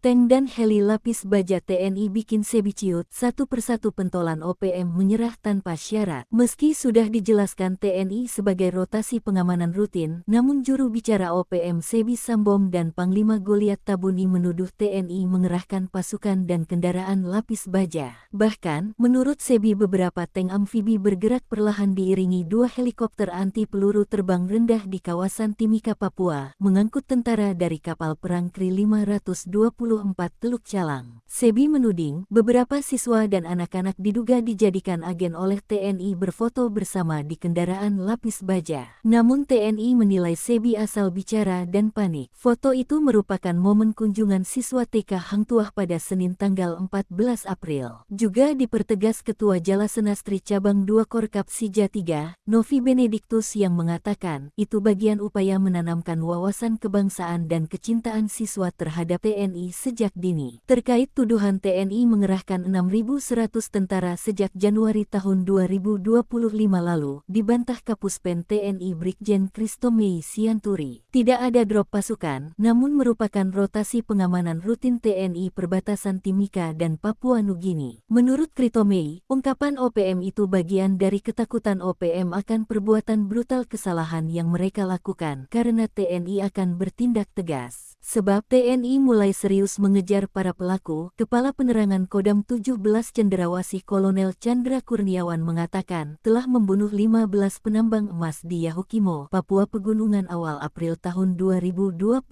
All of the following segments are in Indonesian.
Tank dan heli lapis baja TNI bikin Sebi ciut, satu persatu pentolan OPM menyerah tanpa syarat. Meski sudah dijelaskan TNI sebagai rotasi pengamanan rutin, namun juru bicara OPM Sebi Sambom dan Panglima Goliat Tabuni menuduh TNI mengerahkan pasukan dan kendaraan lapis baja. Bahkan, menurut Sebi beberapa tank amfibi bergerak perlahan diiringi dua helikopter anti peluru terbang rendah di kawasan Timika, Papua, mengangkut tentara dari kapal perang Kri 524 Teluk Calang. Sebi menuding, beberapa siswa dan anak-anak diduga dijadikan agen oleh TNI berfoto bersama di kendaraan lapis baja. Namun TNI menilai Sebi asal bicara dan panik. Foto itu merupakan momen kunjungan siswa TK Hang Tuah pada Senin tanggal 14 April. Juga dipertegas Ketua Jalasenastri Cabang 2 Korkap Sija 3, Novi Benediktus yang mengatakan, itu bagian upaya menanamkan wawasan kebangsaan dan kecintaan siswa terhadap TNI sejak dini. Terkait tuduhan TNI mengerahkan 6.100 tentara sejak Januari tahun 2025 lalu, dibantah Kapuspen TNI Brigjen Christomei Sianturi. Tidak ada drop pasukan, namun merupakan rotasi pengamanan rutin TNI perbatasan Timika dan Papua Nugini. Menurut Christomei, ungkapan OPM itu bagian dari ketakutan OPM akan perbuatan brutal kesalahan yang mereka lakukan karena TNI akan bertindak tegas. Sebab TNI mulai serius mengejar para pelaku. Kepala Penerangan Kodam 17 Cendrawasih Kolonel Chandra Kurniawan mengatakan telah membunuh 15 penambang emas di Yahukimo, Papua Pegunungan awal April tahun 2025.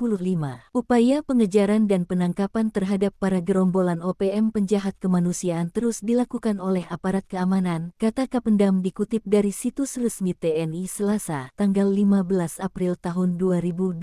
Upaya pengejaran dan penangkapan terhadap para gerombolan OPM penjahat kemanusiaan terus dilakukan oleh aparat keamanan, kata Kapendam dikutip dari situs resmi TNI Selasa, tanggal 15 April tahun 2025.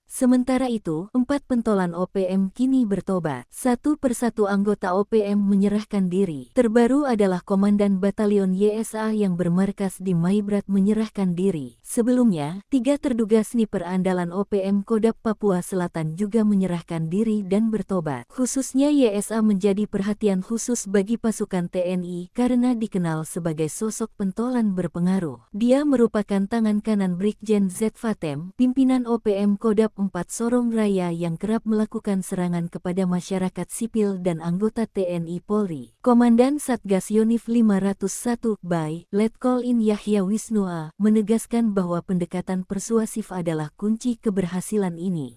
Sementara itu, 4 pentolan OPM kini bertobat. Satu persatu anggota OPM menyerahkan diri. Terbaru adalah Komandan Batalion YSA yang bermarkas di Maibrat menyerahkan diri. Sebelumnya, 3 terduga sniper andalan OPM Kodam Papua Selatan juga menyerahkan diri dan bertobat. Khususnya YSA menjadi perhatian khusus bagi pasukan TNI karena dikenal sebagai sosok pentolan berpengaruh. Dia merupakan tangan kanan Brigjen Z Fatem, pimpinan OPM Kodam 4 Sorong Raya yang kerap melakukan serangan kepada masyarakat sipil dan anggota TNI Polri. Komandan Satgas Yonif 501 BAI, Letkol In Yahya Wisnua, menegaskan bahwa pendekatan persuasif adalah kunci keberhasilan ini.